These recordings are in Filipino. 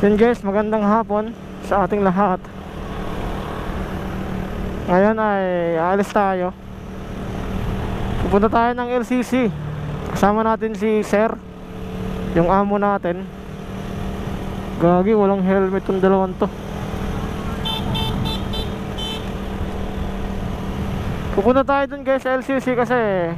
Yun guys, magandang hapon sa ating lahat. Ngayon ay aalis tayo. Pupunta tayo ng LCC. Kasama natin si Sir, yung amo natin. Gagi, walang helmet yung dalawang to. Pupunta tayo dun guys sa LCC kasi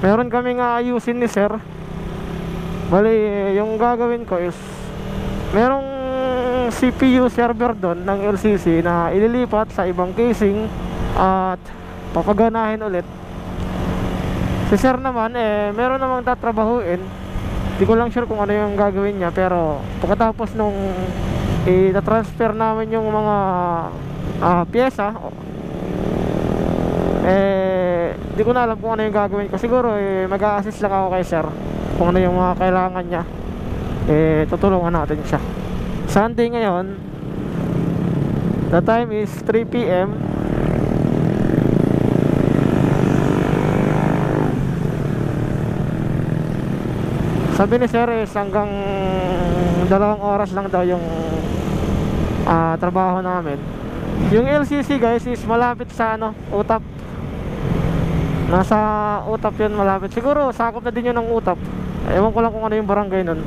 meron kaming ayusin ni Sir. Bali, yung gagawin ko is merong CPU server doon ng LCC na ililipat sa ibang casing at papaganahin ulit. Si Sir naman meron namang tatrabahuin. Hindi ko lang sure kung ano yung gagawin niya, pero pagkatapos nung i-transfer namin yung mga pyesa, hindi ko na alam kung ano yung gagawin ko. Siguro mag-a-assist lang ako kay Sir kung ano yung mga kailangan niya. Tutulungan natin siya. Sunday ngayon, the time is 3 PM. Sabi ni Sir hanggang 2 oras lang daw yung trabaho namin. Yung LCC guys is malapit sa Utap. Nasa Utap yun, malapit. Siguro sakop na din yun ng Utap. Ewan ko lang kung ano yung barangay nun.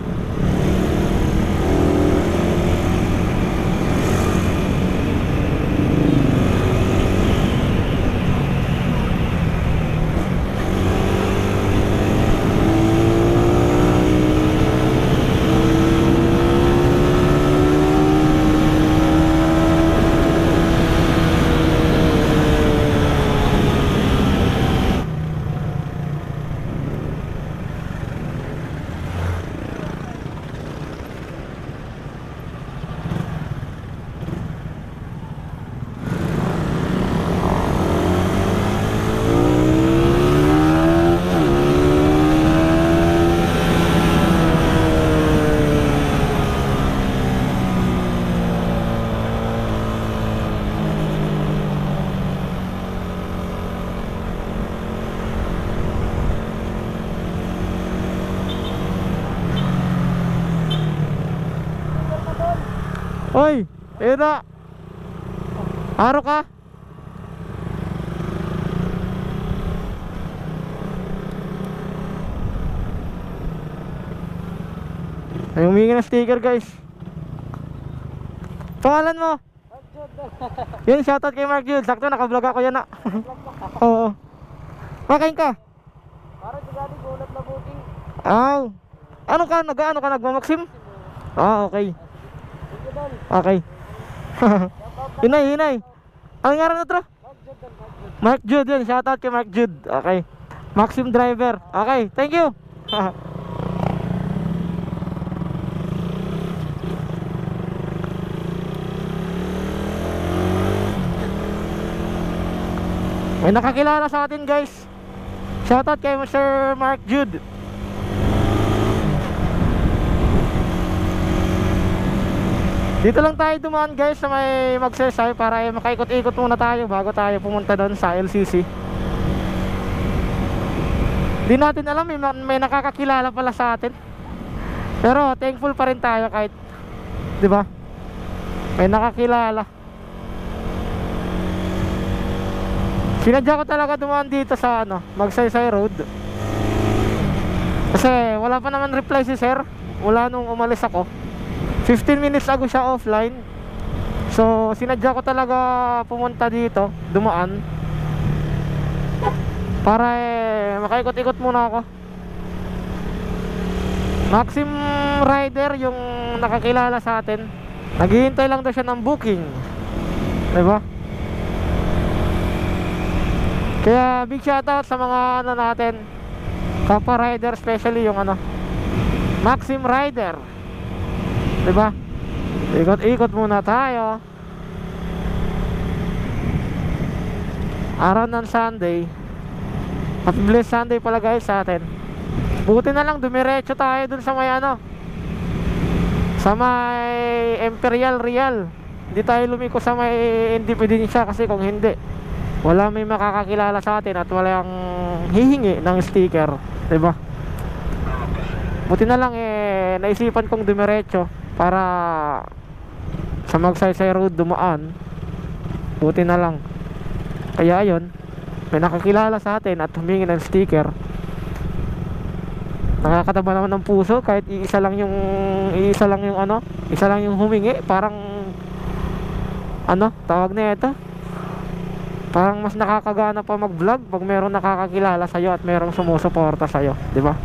Hoy, Eda. Araw ka? Ay, humingi ng sticker guys. Pangalan mo? Yun, shoutout kay Mark Jude. Sakto, nakablog ako yan na. Oo. Makain ka? Parang sigadi gulat na booking. Ano ka? Nag-ano ka? Nagmamaksim? Okay. Okay. Hinay. Ano nga rin na to? Mark Jude yun. Shoutout kay Mark Jude. Okay. Maxim driver. Okay. Thank you. May nakakilala sa atin guys. Shoutout kay Mr. Mark Jude. Dito lang tayo dumaan guys sa may Magsaysay para makaikot-ikot muna tayo bago tayo pumunta doon sa LCC. Di natin alam, may nakakakilala pala sa atin. Pero thankful pa rin tayo kahit, di ba? May nakakilala. Sinadya ko talaga dumaan dito sa Magsaysay Road. Kasi wala pa naman reply si Sir. Wala nung umalis ako. 15 minutes ago siya offline. So sinadya ko talaga pumunta dito, dumaan para makaikot-ikot muna ako. Maxim rider yung nakakilala sa atin. Naghihintay lang daw siya ng booking, diba? Kaya big shoutout sa mga natin, kapwa rider, especially yung Maxim rider, diba? Ikot-ikot muna tayo. Araw ng Sunday. Happy blessed Sunday pala guys sa atin. Buti na lang dumiretso tayo dun sa may sa may Imperial Real. Hindi tayo lumiko sa may Independencia, kasi kung hindi, wala may makakakilala sa atin at walang hihingi ng sticker, diba? Buti na lang naisipan kong dumiretso para sa Magsaysay Road dumaan. Buti na lang. Kaya ayun, may nakakilala sa atin at humingi ng sticker. Nakakataba naman ng puso kahit isa lang yung humingi. Parang tawag na ito, parang mas nakakagana pa mag-vlog pag merong nakakakilala sa'yo at merong sumusuporta sa'yo, di ba?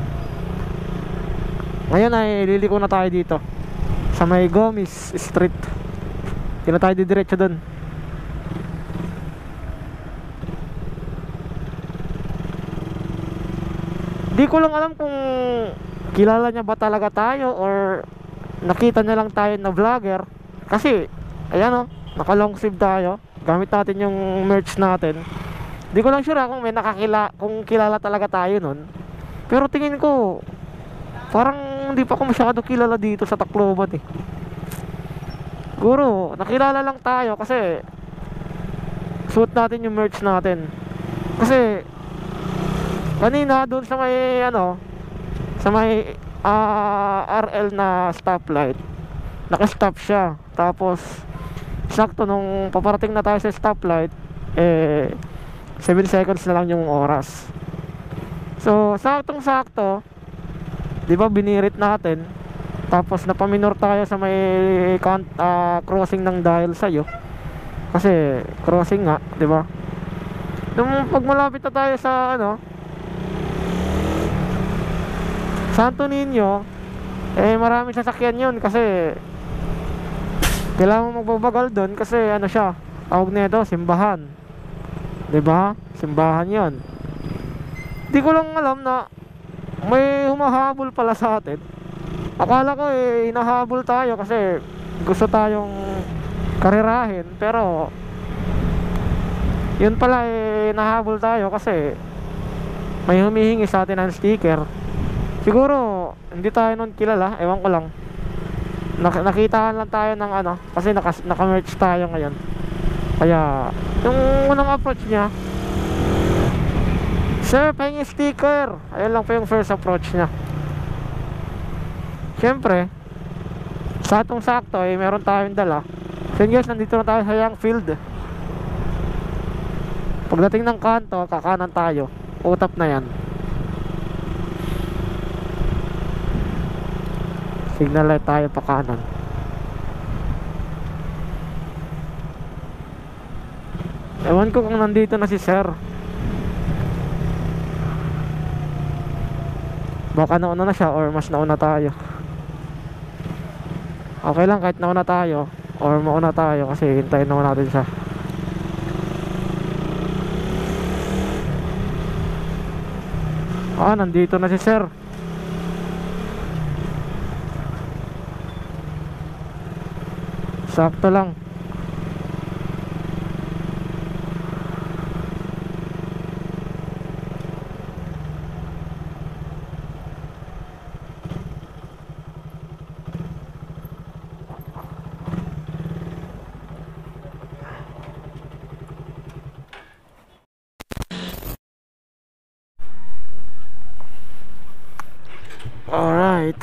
Ngayon ay liliko na tayo dito sa may Gomis Street. Hindi na tayo didiretso dun. Di ko lang alam kung kilala niya ba talaga tayo or nakita niya lang tayo na vlogger. Kasi ayan naka long sleeve tayo. Gamit natin yung merch natin. Di ko lang sure kung may kung kilala talaga tayo nun. Pero tingin ko parang hindi pa ako masyado kilala dito sa Tacloban eh. Siguro nakilala lang tayo kasi suot natin yung merch natin. Kasi kanina doon sa may RL na stoplight, naka-stop siya. Tapos sakto nung paparating na tayo sa stoplight, 7 seconds na lang yung oras. So saktong-sakto, 'di ba, binirit natin. Tapos napaminor tayo sa may crossing ng dahil sa'yo. Kasi crossing nga, 'di ba? Nung pag malapit na tayo sa Santo Niño, maraming sasakyan yun kasi kailangan mo magbabagal doon kasi siya, tawag nito, simbahan. 'Di ba? Simbahan 'yon. Di ko lang alam na may humahabol pala sa atin. Akala ko hinahabol tayo kasi gusto tayong karerahin, pero yun pala nahabol tayo kasi may humihingi sa atin ng sticker. Siguro hindi tayo nun kilala, ewan ko lang. Nakitaan lang tayo ng kasi naka-merch tayo ngayon. Kaya yung unang approach niya, "Sir, pahingin sticker." Ayun lang po yung first approach niya. Siyempre saktong sakto meron tayong dala. So guys, nandito na tayo sa Young Field. Pagdating ng kanto, kakanan tayo. Utap na yan. Signal light tayo pa kanan. Ewan ko kung nandito na si sir. Baka nauna na siya or mas nauna tayo. Okay lang kahit nauna tayo or mauna tayo kasi hintayin naman natin siya. Nandito na si sir. Sakto lang. Alright.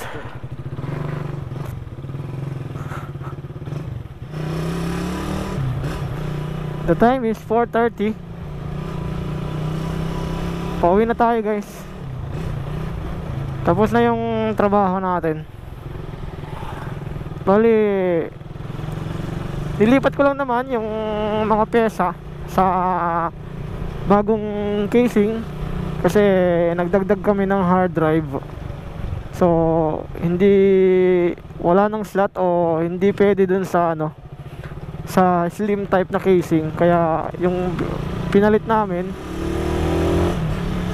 The time is 4:30. Pauwi na tayo guys. Tapos na yung trabaho natin. Bali, nilipat ko lang naman yung mga pyesa sa bagong casing kasi nagdagdag kami ng hard drive. So wala nang slot o hindi pwede dun sa sa slim type na casing, kaya yung pinalit namin,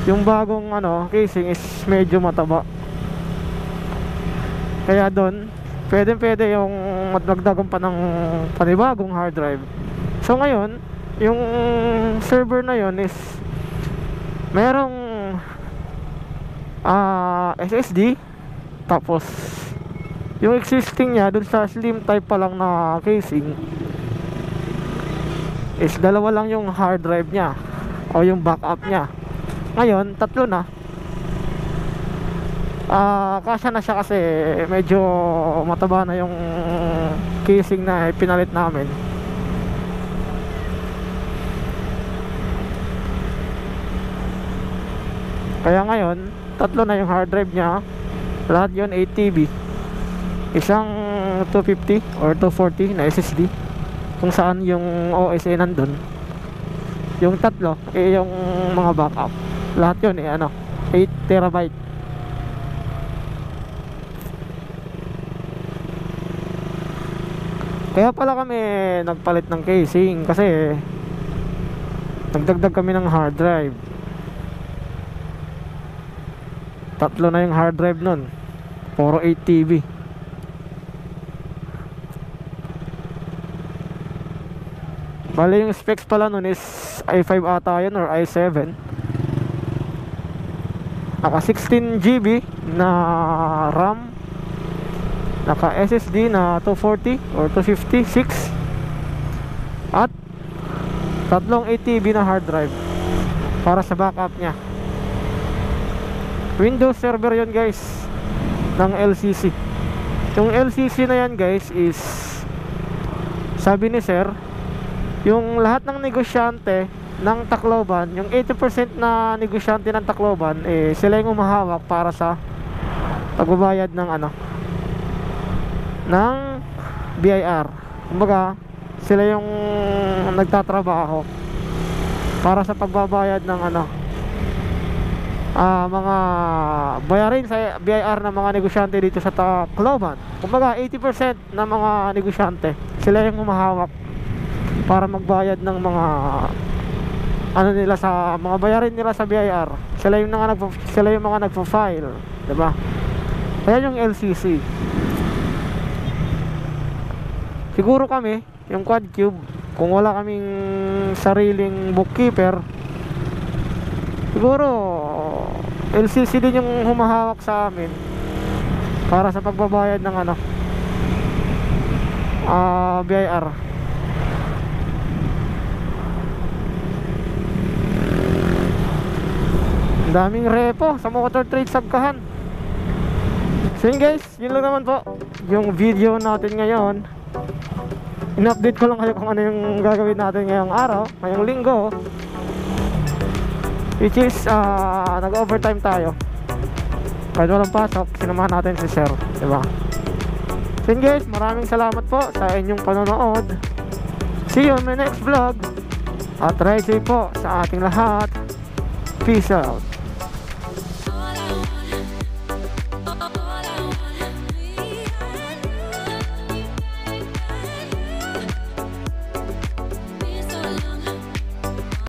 yung bagong casing is medyo mataba. Kaya doon pwede yung magdagdagan pa ng panibagong hard drive. So ngayon yung server na yon is merong SSD, tapos yung existing niya dun sa slim type pa lang na casing is dalawa lang yung hard drive niya o yung backup niya. Ngayon tatlo na. Kasya na siya kasi medyo mataba na yung casing na pinalit namin. Kaya ngayon, tatlo na yung hard drive niya. Lahat yun 8TB. Isang 250 or 240 na SSD, kung saan yung OSA nandun. Yung tatlo, yung mga backup. Lahat yun 8TB. Kaya pala kami nagpalit ng casing kasi nagdagdag kami ng hard drive. Tatlo na yung hard drive nun, puro 8TB. Bale yung specs pala nun is i5 ata yun or i7. Naka 16GB na RAM, naka SSD na 240 or 256, at tatlong 8TB na hard drive para sa backup nya. Windows server yun guys, ng LCC. Yung LCC na yan guys is, sabi ni sir, yung lahat ng negosyante ng Tacloban, yung 80% na negosyante ng Tacloban, sila yung umahawak para sa pagbabayad ng ng BIR. Kumbaga, sila yung nagtatrabaho para sa pagbabayad ng mga bayarin sa BIR ng mga negosyante dito sa Tacloban. Kumbaga 80% ng mga negosyante, sila yung humahawak para magbayad ng mga nila sa mga bayarin nila sa BIR. Sila yung mga nagpo-file, 'di ba? Kaya yung LCC. Siguro kami, yung Quad Cube, kung wala kaming sariling bookkeeper, siguro LCC din yung humahawak sa amin para sa pagbabayad ng BIR. Ang daming repo sa Motor Trade Sagkahan. So yun guys, yun lang naman po yung video natin ngayon. In-update ko lang kayo kung ano yung gagawin natin ngayong araw, ngayong linggo, which is nag-overtime tayo. Kahit walang pasok, sinamahan natin si sir, diba? So yun guys, maraming salamat po sa inyong panonood. See you on my next vlog. At ride safe po sa ating lahat. Peace out.